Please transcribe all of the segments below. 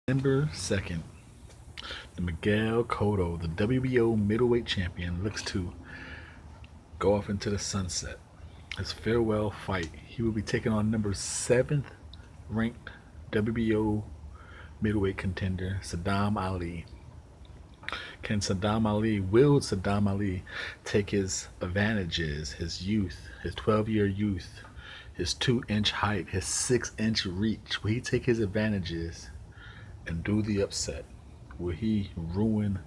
December 2nd, the Miguel Cotto, the WBO middleweight champion, looks to go off into the sunset. His farewell fight, he will be taking on number 7th ranked WBO middleweight contender, Sadam Ali. Will Sadam Ali take his advantages, his youth, his 12-year youth, his 2-inch height, his 6-inch reach? Will he take his advantages and do the upset? Will he ruin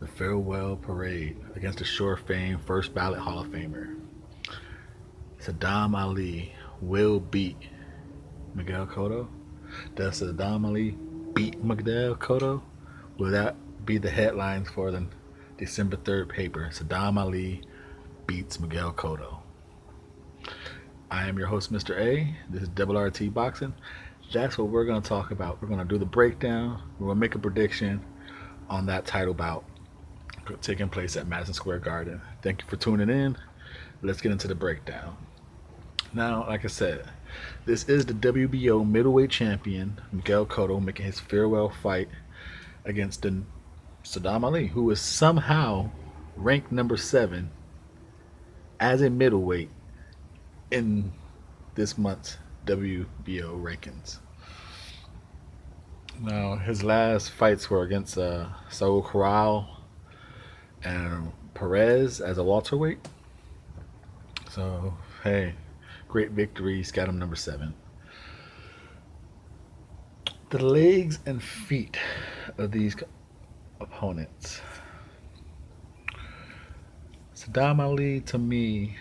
the farewell parade against the sure fame first ballot Hall of Famer? Sadam Ali will beat Miguel Cotto. Does Sadam Ali beat Miguel Cotto? Will that be the headlines for the December 3rd paper? Sadam Ali beats Miguel Cotto. I am your host, Mr.A. This is Double RT Boxing. That's what we're going to talk about. We're going to do the breakdown. We're going to make a prediction on that title bout taking place at Madison Square Garden. Thank you for tuning in. Let's get into the breakdown. Now, like I said, this is the WBO middleweight champion, Miguel Cotto, making his farewell fight against the Sadam Ali, who is somehow ranked number 7 as a middleweight in this month's WBO rankings. Now, his last fights were against Saul Corral and Perez as a welterweight. So, hey, great victories. Got him number 7. The legs and feet of these opponents. Sadam Ali, to me,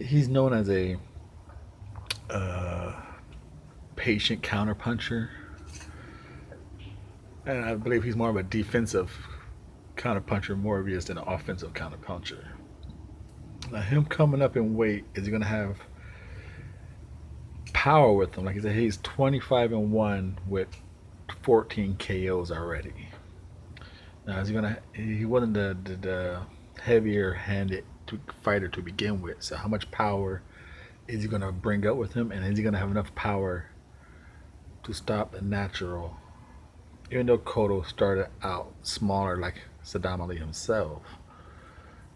he's known as a patient counterpuncher, and I believe he's more of a defensive counterpuncher more of he is than an offensive counterpuncher. Now, him coming up in weight, is he going to have power with him? Like I said, he's 25-1 with 14 KOs already. Now, is he going to? He wasn't the heavier-handed fighter to begin with. So, how much power is he going to bring up with him, and is he going to have enough power to stop the natural? Even though Cotto started out smaller, like Sadam Ali himself,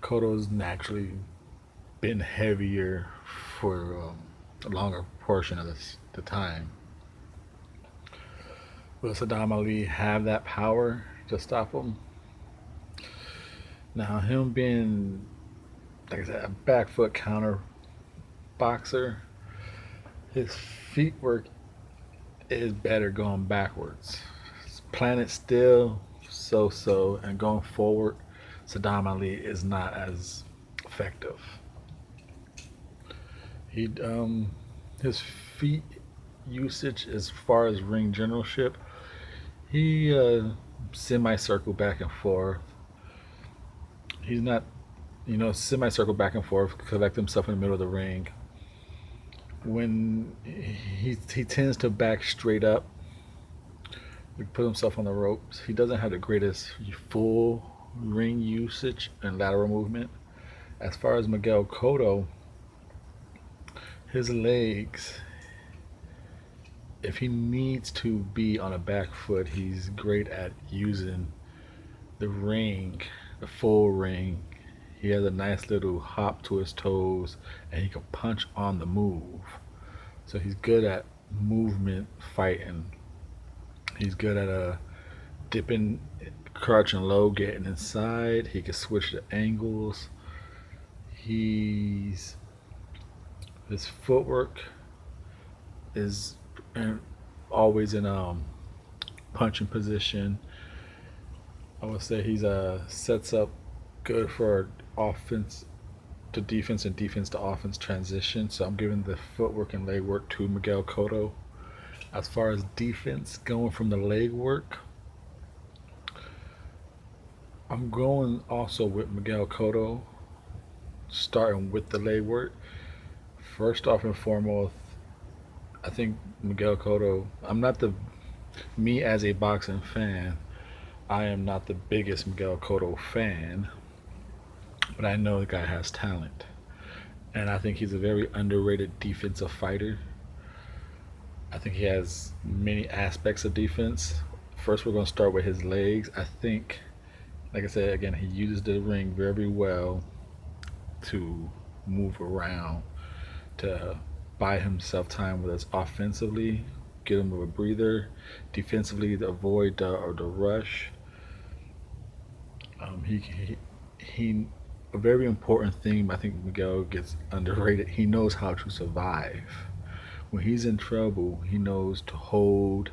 Cotto's naturally been heavier for a longer portion of the time. Will Sadam Ali have that power to stop him? Now, him being, like I said, a back foot counter boxer, his feet work is better going backwards. Planet still so, and going forward, Sadam Ali is not as effective. His feet usage as far as ring generalship, he semicircle back and forth. He's not, semicircle back and forth, collect himself in the middle of the ring. When he tends to back straight up, put himself on the ropes. He doesn't have the greatest full ring usage and lateral movement. As far as Miguel Cotto, his legs, if he needs to be on a back foot, he's great at using the ring, the full ring. He has a nice little hop to his toes, and he can punch on the move. So he's good at movement fighting. He's good at dipping, crouching low, getting inside. He can switch the angles. His footwork is always in punching position. I would say he's sets up good for offense to defense and defense to offense transition. So I'm giving the footwork and leg work to Miguel Cotto. As far as defense, going from the leg work, I'm going also with Miguel Cotto, starting with the leg work. First off and foremost, I think Miguel Cotto, me as a boxing fan, I am not the biggest Miguel Cotto fan, but I know the guy has talent. And I think he's a very underrated defensive fighter. I think he has many aspects of defense. First, we're going to start with his legs. I think, like I said again, he uses the ring very well to move around, to buy himself time with us offensively, get him a breather, defensively to avoid the rush. He a very important thing. I think Miguel gets underrated. He knows how to survive. When he's in trouble, he knows to hold,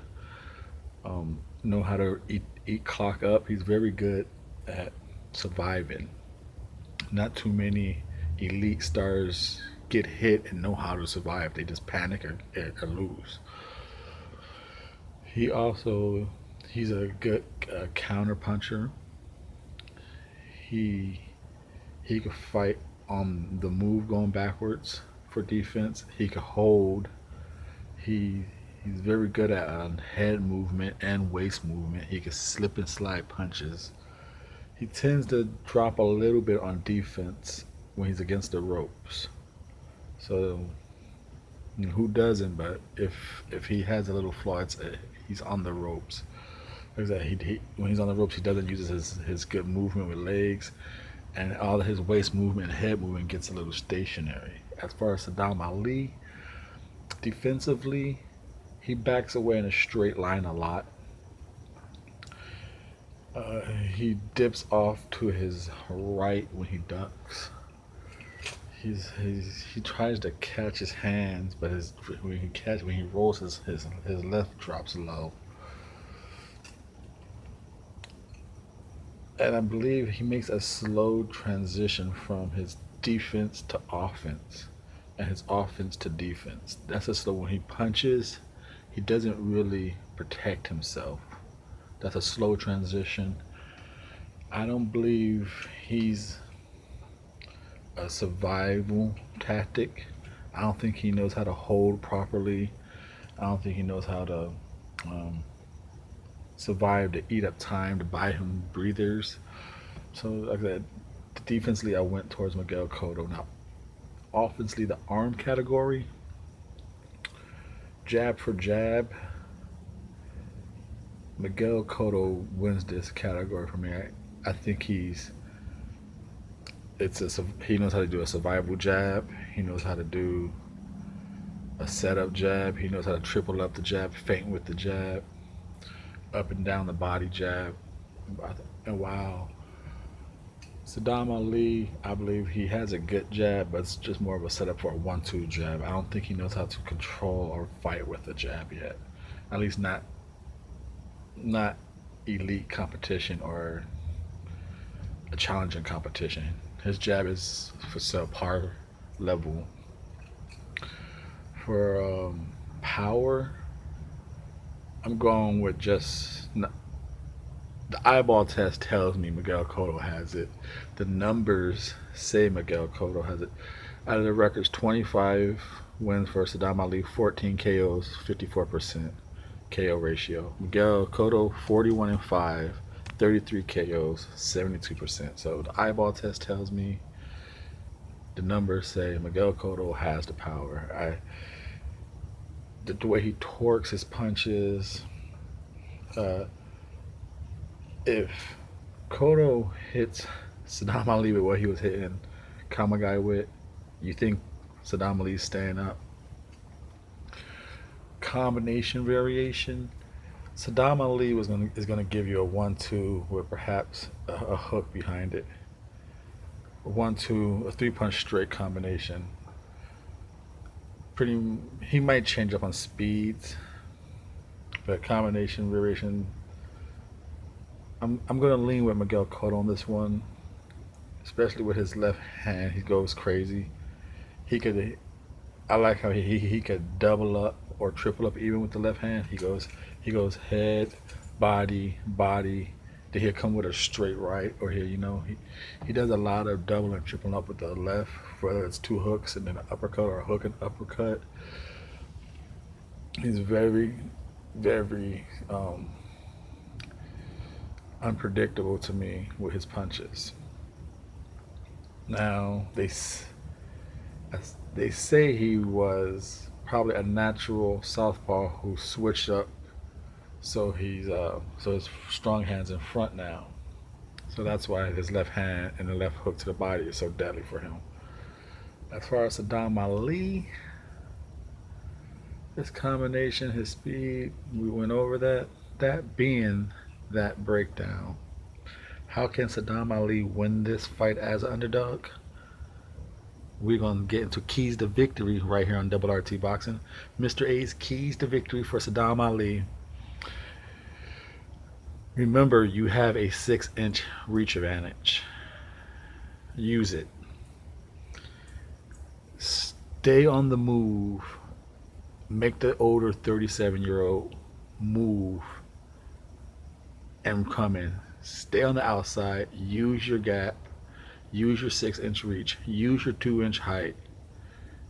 know how to eat clock up. He's very good at surviving. Not too many elite stars get hit and know how to survive. They just panic or lose. He also he's a good counter puncher. He he could fight on the move going backwards for defense. He could hold. He he's very good at head movement and waist movement. He can slip and slide punches. He tends to drop a little bit on defense when he's against the ropes. So who doesn't? But if he has a little flaw, he's on the ropes. Like I said, when he's on the ropes, he doesn't use his good movement with legs, and all of his waist movement and head movement gets a little stationary. As far as Sadam Ali, defensively, he backs away in a straight line a lot. He dips off to his right when he ducks. He tries to catch his hands, but when he rolls his left drops low. And I believe he makes a slow transition from his defense to offense and his offense to defense. That's a slow when he punches, he doesn't really protect himself. That's a slow transition. I don't believe he's a survival tactic. I don't think he knows how to hold properly. I don't think he knows how to um, survive to eat up time to buy him breathers. So, like I said, defensively, I went towards Miguel Cotto. Now, offensively, the arm category, jab for jab, Miguel Cotto wins this category for me. I think he knows how to do a survival jab. He knows how to do a setup jab. He knows how to triple up the jab, feint with the jab, up and down the body jab. And wow, Sadam Ali, I believe he has a good jab, but it's just more of a setup for a 1-2 jab. I don't think he knows how to control or fight with the jab yet. At least not elite competition or a challenging competition. His jab is for subpar level. For power, I'm going with just the eyeball test tells me Miguel Cotto has it. The numbers say Miguel Cotto has it. Out of the records, 25 wins for Sadam Ali, 14 KOs, 54% KO ratio. Miguel Cotto, 41 and 5, 33 KOs, 72%. So the eyeball test tells me, the numbers say Miguel Cotto has the power. The way he torques his punches. Uh, if Cotto hits Sadam Ali with what he was hitting Kamagai with, you think Sadam Ali's staying up? Combination variation. Sadam Ali is gonna give you a 1-2 with perhaps a hook behind it. A 1-2, a 3 punch straight combination. Pretty. He might change up on speeds, but combination variation. I'm gonna lean with Miguel Cotto on this one, especially with his left hand. He goes crazy. He could. I like how he could double up or triple up even with the left hand. He goes head, body. Then he'll come with a straight right, or he does a lot of double and tripling up with the left, whether it's two hooks and then an uppercut or a hook and uppercut. He's very unpredictable to me with his punches. Now they say he was probably a natural southpaw who switched up, so his strong hands in front now. So that's why his left hand and the left hook to the body is so deadly for him. As far as Sadam Ali, his combination, his speed, we went over that. That being that breakdown, how can Sadam Ali win this fight as an underdog? We're going to get into keys to victory right here on Double RT Boxing. Mr. A's keys to victory for Sadam Ali. Remember, you have a 6-inch reach advantage. Use it. Stay on the move. Make the older 37-year-old move and come in. Stay on the outside. Use your gap. Use your 6-inch reach. Use your 2-inch height.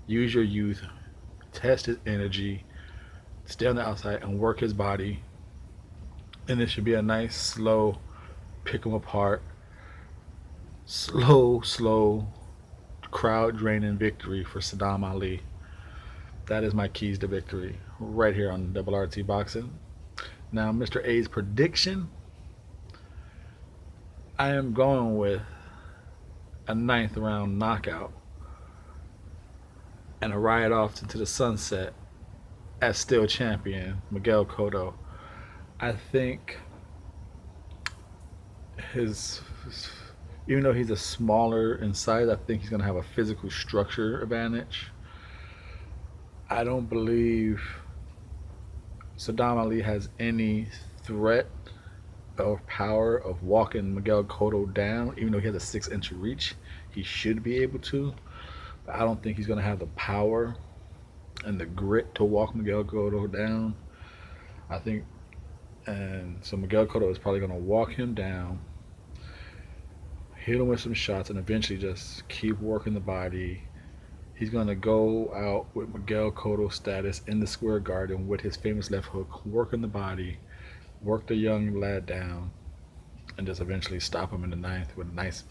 Use your youth. Test his energy. Stay on the outside and work his body. And it should be a nice, slow, pick him apart, slow, crowd draining victory for Sadam Ali. That is my keys to victory right here on Double RT Boxing. Now, Mr. A's prediction, I am going with a 9th round knockout and a ride off into the sunset as still champion, Miquel Cotto. I think his, even though he's a smaller in size, I think he's going to have a physical structure advantage. I don't believe Sadam Ali has any threat or power of walking Miquel Cotto down, even though he has a 6-inch reach. He should be able to, but I don't think he's going to have the power and the grit to walk Miquel Cotto down. I think, and so Miquel Cotto is probably going to walk him down, hit him with some shots, and eventually just keep working the body. He's going to go out with Miquel Cotto's status in the square garden with his famous left hook, working the body, work the young lad down, and just eventually stop him in the 9th with a nice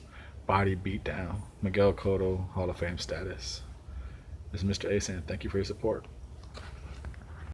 body beat down. Miquel Cotto, Hall of Fame status. This is Mr. A saying thank you for your support.